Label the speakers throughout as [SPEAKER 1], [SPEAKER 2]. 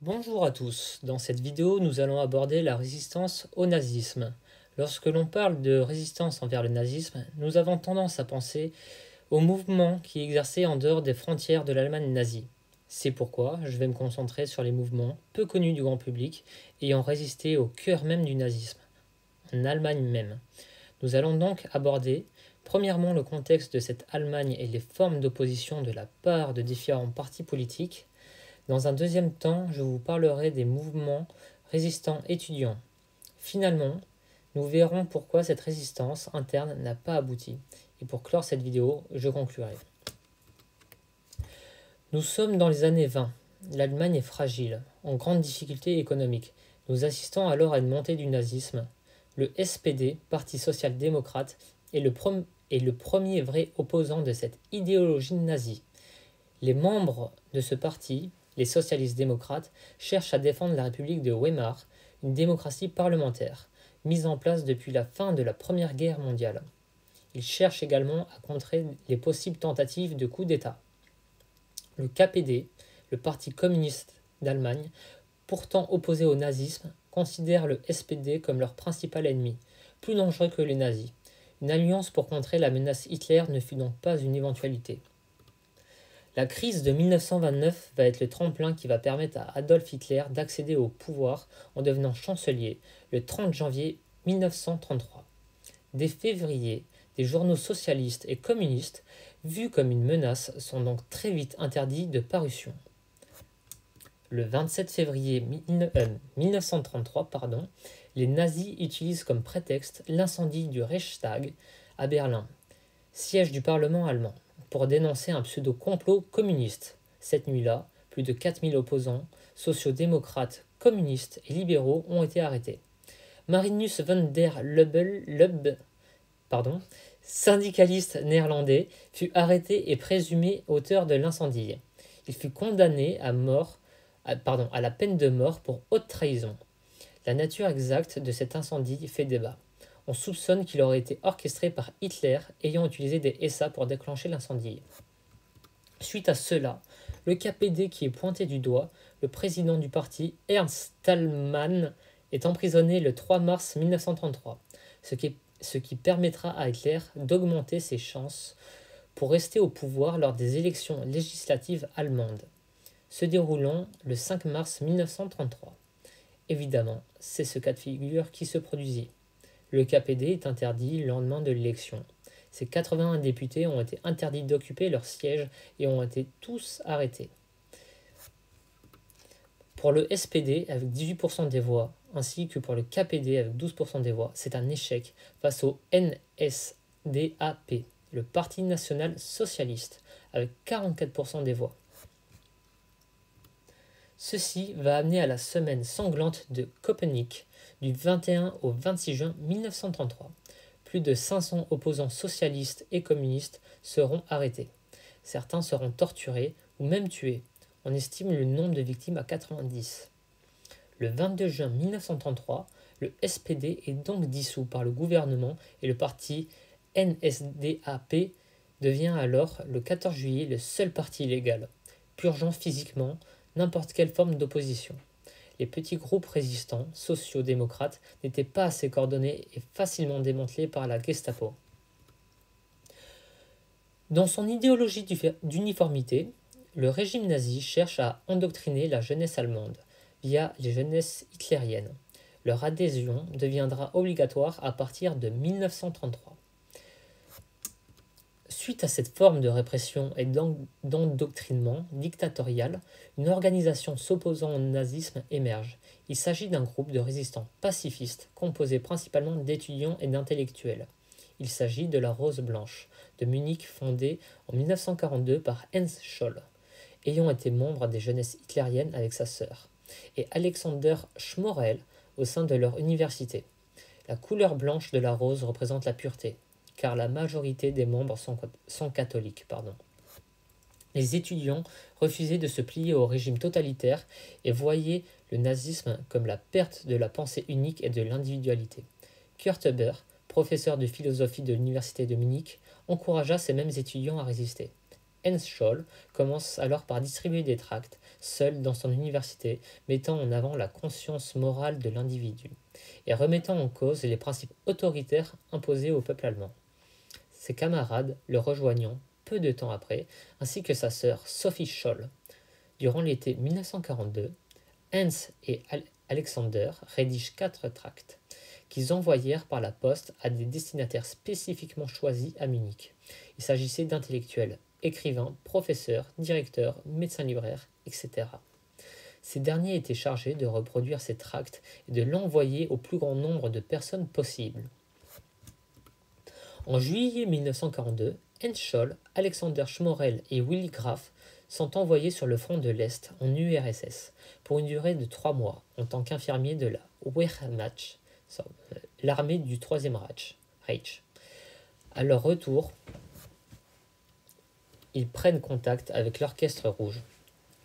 [SPEAKER 1] Bonjour à tous, dans cette vidéo nous allons aborder la résistance au nazisme. Lorsque l'on parle de résistance envers le nazisme, nous avons tendance à penser aux mouvements qui exerçaient en dehors des frontières de l'Allemagne nazie. C'est pourquoi je vais me concentrer sur les mouvements peu connus du grand public ayant résisté au cœur même du nazisme, en Allemagne même. Nous allons donc aborder premièrement le contexte de cette Allemagne et les formes d'opposition de la part de différents partis politiques. Dans un deuxième temps, je vous parlerai des mouvements résistants étudiants. Finalement, nous verrons pourquoi cette résistance interne n'a pas abouti. Et pour clore cette vidéo, je conclurai. Nous sommes dans les années 20. L'Allemagne est fragile, en grande difficulté économique. Nous assistons alors à une montée du nazisme. Le SPD, Parti social-démocrate, est le premier vrai opposant de cette idéologie nazie. Les membres de ce parti, les socialistes démocrates, cherchent à défendre la République de Weimar, une démocratie parlementaire, mise en place depuis la fin de la Première Guerre mondiale. Ils cherchent également à contrer les possibles tentatives de coup d'État. Le KPD, le Parti communiste d'Allemagne, pourtant opposé au nazisme, considère le SPD comme leur principal ennemi, plus dangereux que les nazis. Une alliance pour contrer la menace Hitler ne fut donc pas une éventualité. La crise de 1929 va être le tremplin qui va permettre à Adolf Hitler d'accéder au pouvoir en devenant chancelier le 30 janvier 1933. Dès février, des journaux socialistes et communistes, vus comme une menace, sont donc très vite interdits de parution. Le 27 février 1933, les nazis utilisent comme prétexte l'incendie du Reichstag à Berlin, siège du Parlement allemand, pour dénoncer un pseudo-complot communiste. Cette nuit-là, plus de 4000 opposants, sociaux-démocrates, communistes et libéraux ont été arrêtés. Marinus van der Lubbe, syndicaliste néerlandais, fut arrêté et présumé auteur de l'incendie. Il fut condamné à la peine de mort pour haute trahison. La nature exacte de cet incendie fait débat. On soupçonne qu'il aurait été orchestré par Hitler ayant utilisé des SA pour déclencher l'incendie. Suite à cela, le KPD qui est pointé du doigt, le président du parti, Ernst Thälmann, est emprisonné le 3 mars 1933, ce qui permettra à Hitler d'augmenter ses chances pour rester au pouvoir lors des élections législatives allemandes, se déroulant le 5 mars 1933. Évidemment, c'est ce cas de figure qui se produisit. Le KPD est interdit le lendemain de l'élection. Ces 81 députés ont été interdits d'occuper leur siège et ont été tous arrêtés. Pour le SPD avec 18% des voix, ainsi que pour le KPD avec 12% des voix, c'est un échec face au NSDAP, le Parti national socialiste, avec 44% des voix. Ceci va amener à la semaine sanglante de Copernic du 21 au 26 juin 1933. Plus de 500 opposants socialistes et communistes seront arrêtés. Certains seront torturés ou même tués. On estime le nombre de victimes à 90. Le 22 juin 1933, le SPD est donc dissous par le gouvernement et le parti NSDAP devient alors, le 14 juillet, le seul parti légal, purgeant physiquement n'importe quelle forme d'opposition. Les petits groupes résistants, sociaux-démocrates, n'étaient pas assez coordonnés et facilement démantelés par la Gestapo. Dans son idéologie d'uniformité, le régime nazi cherche à endoctriner la jeunesse allemande via les jeunesses hitlériennes. Leur adhésion deviendra obligatoire à partir de 1933. Suite à cette forme de répression et d'endoctrinement dictatorial, une organisation s'opposant au nazisme émerge. Il s'agit d'un groupe de résistants pacifistes composé principalement d'étudiants et d'intellectuels. Il s'agit de la Rose Blanche de Munich fondée en 1942 par Hans Scholl, ayant été membre des jeunesses hitlériennes avec sa sœur, et Alexander Schmorell au sein de leur université. La couleur blanche de la rose représente la pureté, car la majorité des membres sont catholiques. Les étudiants refusaient de se plier au régime totalitaire et voyaient le nazisme comme la perte de la pensée unique et de l'individualité. Kurt Huber, professeur de philosophie de l'université de Munich, encouragea ces mêmes étudiants à résister. Hans Scholl commence alors par distribuer des tracts seul dans son université, mettant en avant la conscience morale de l'individu et remettant en cause les principes autoritaires imposés au peuple allemand. Ses camarades le rejoignant peu de temps après, ainsi que sa sœur Sophie Scholl. Durant l'été 1942, Hans et Alexander rédigent 4 tracts qu'ils envoyèrent par la poste à des destinataires spécifiquement choisis à Munich. Il s'agissait d'intellectuels, écrivains, professeurs, directeurs, médecins libraires, etc. Ces derniers étaient chargés de reproduire ces tracts et de l'envoyer au plus grand nombre de personnes possible. En juillet 1942, Hans Scholl, Alexander Schmorell et Willy Graf sont envoyés sur le front de l'Est en URSS pour une durée de 3 mois en tant qu'infirmiers de la Wehrmacht, l'armée du Troisième Reich. À leur retour, ils prennent contact avec l'Orchestre Rouge.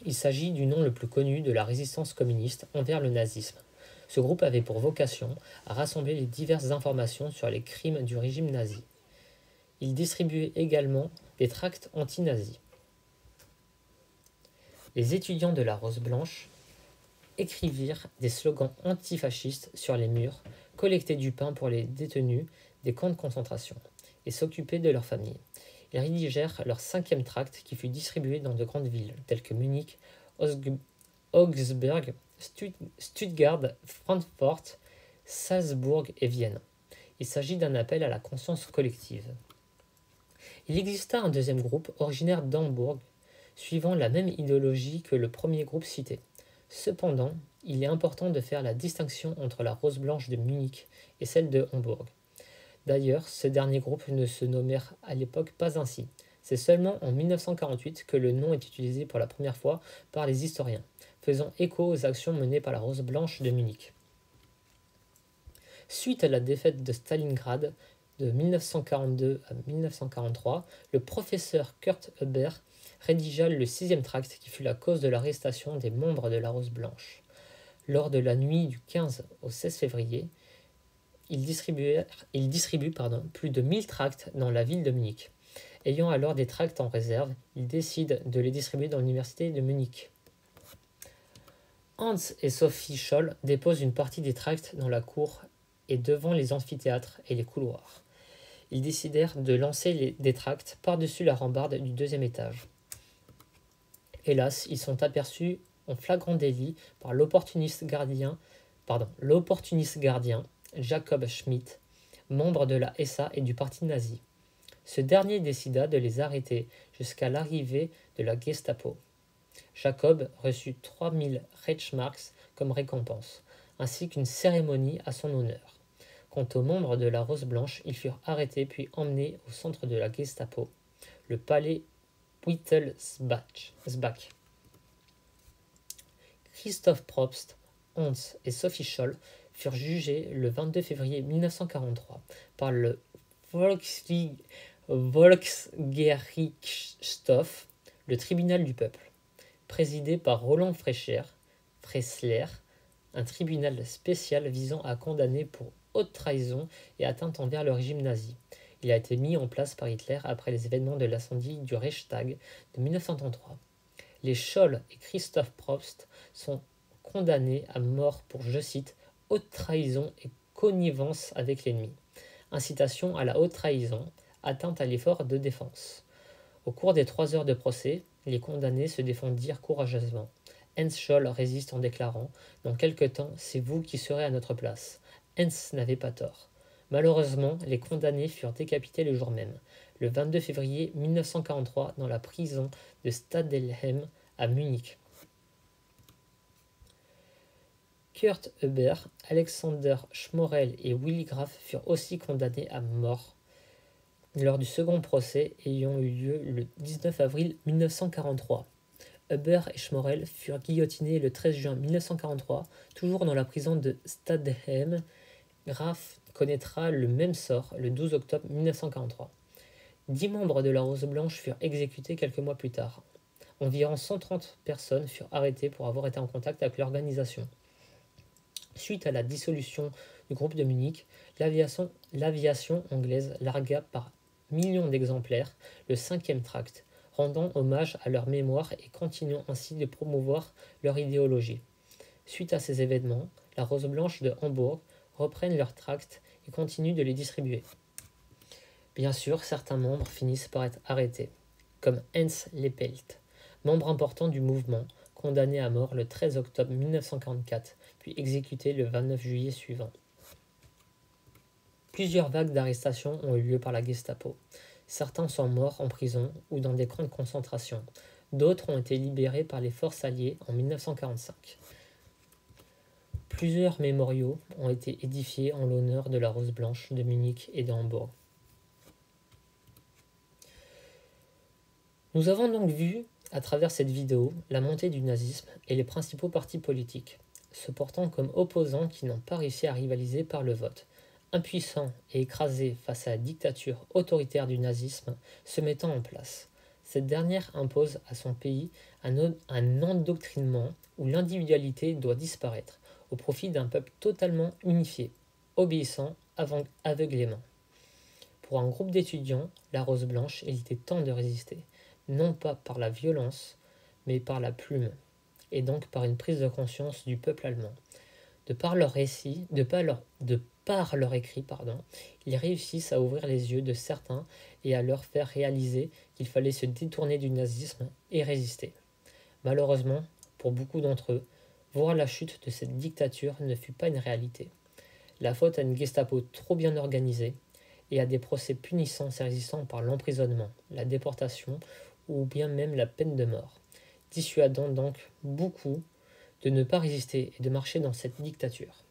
[SPEAKER 1] Il s'agit du nom le plus connu de la résistance communiste envers le nazisme. Ce groupe avait pour vocation à rassembler les diverses informations sur les crimes du régime nazi. Il distribuait également des tracts anti-nazis. Les étudiants de la Rose Blanche écrivirent des slogans antifascistes sur les murs, collectaient du pain pour les détenus des camps de concentration et s'occupaient de leurs familles. Ils rédigèrent leur 5e tract qui fut distribué dans de grandes villes telles que Munich, Augsburg, Stuttgart, Francfort, Salzbourg et Vienne. Il s'agit d'un appel à la conscience collective. Il exista un deuxième groupe originaire d'Hambourg, suivant la même idéologie que le premier groupe cité. Cependant, il est important de faire la distinction entre la Rose Blanche de Munich et celle de Hambourg. D'ailleurs, ce dernier groupe ne se nommait à l'époque pas ainsi. C'est seulement en 1948 que le nom est utilisé pour la première fois par les historiens, faisant écho aux actions menées par la Rose Blanche de Munich. Suite à la défaite de Stalingrad de 1942 à 1943, le professeur Kurt Huber rédigea le 6e tract qui fut la cause de l'arrestation des membres de la Rose Blanche. Lors de la nuit du 15 au 16 février, il distribue plus de 1000 tracts dans la ville de Munich. Ayant alors des tracts en réserve, il décide de les distribuer dans l'université de Munich. Hans et Sophie Scholl déposent une partie des tracts dans la cour et devant les amphithéâtres et les couloirs. Ils décidèrent de lancer des tracts par-dessus la rambarde du 2e étage. Hélas, ils sont aperçus en flagrant délit par l'opportuniste gardien Jacob Schmidt, membre de la SA et du parti nazi. Ce dernier décida de les arrêter jusqu'à l'arrivée de la Gestapo. Jacob reçut 3000 Reichsmarks comme récompense, ainsi qu'une cérémonie à son honneur. Quant aux membres de la Rose Blanche, ils furent arrêtés puis emmenés au centre de la Gestapo, le palais Wittelsbach. Christoph Probst, Hans et Sophie Scholl furent jugés le 22 février 1943 par le Volksgerichtshof, le tribunal du peuple, présidé par Roland Fressler, un tribunal spécial visant à condamner pour haute trahison et atteinte envers le régime nazi. Il a été mis en place par Hitler après les événements de l'incendie du Reichstag de 1933. Les Scholl et Christoph Probst sont condamnés à mort pour, je cite, haute trahison et connivence avec l'ennemi, incitation à la haute trahison, atteinte à l'effort de défense. Au cours des 3 heures de procès, les condamnés se défendirent courageusement. Hans Scholl résiste en déclarant « Dans quelque temps, c'est vous qui serez à notre place ». Hans n'avait pas tort. Malheureusement, les condamnés furent décapités le jour même, le 22 février 1943, dans la prison de Stadelheim à Munich. Kurt Huber, Alexander Schmorell et Willy Graf furent aussi condamnés à mort lors du second procès ayant eu lieu le 19 avril 1943. Huber et Schmorell furent guillotinés le 13 juin 1943, toujours dans la prison de Stadelheim. Graf connaîtra le même sort le 12 octobre 1943. 10 membres de la Rose Blanche furent exécutés quelques mois plus tard. Environ 130 personnes furent arrêtées pour avoir été en contact avec l'organisation. Suite à la dissolution du groupe de Munich, l'aviation anglaise largua par millions d'exemplaires le 5e tract, rendant hommage à leur mémoire et continuant ainsi de promouvoir leur idéologie. Suite à ces événements, la Rose Blanche de Hambourg reprennent leurs tracts et continuent de les distribuer. Bien sûr, certains membres finissent par être arrêtés, comme Hans Lepelt, membre important du mouvement, condamné à mort le 13 octobre 1944, puis exécuté le 29 juillet suivant. Plusieurs vagues d'arrestations ont eu lieu par la Gestapo. Certains sont morts en prison ou dans des camps de concentration. D'autres ont été libérés par les forces alliées en 1945. Plusieurs mémoriaux ont été édifiés en l'honneur de la Rose Blanche de Munich et de Hambourg. Nous avons donc vu, à travers cette vidéo, la montée du nazisme et les principaux partis politiques, se portant comme opposants qui n'ont pas réussi à rivaliser par le vote, impuissants et écrasés face à la dictature autoritaire du nazisme se mettant en place. Cette dernière impose à son pays un endoctrinement où l'individualité doit disparaître au profit d'un peuple totalement unifié, obéissant aveuglément. Pour un groupe d'étudiants, la Rose Blanche, il était temps de résister, non pas par la violence, mais par la plume, et donc par une prise de conscience du peuple allemand. De par leur récit, de par leur écrit, ils réussissent à ouvrir les yeux de certains et à leur faire réaliser qu'il fallait se détourner du nazisme et résister. Malheureusement, pour beaucoup d'entre eux, voir la chute de cette dictature ne fut pas une réalité. La faute à une Gestapo trop bien organisée et à des procès punissant ces résistants par l'emprisonnement, la déportation ou bien même la peine de mort, dissuadant donc beaucoup de ne pas résister et de marcher dans cette dictature.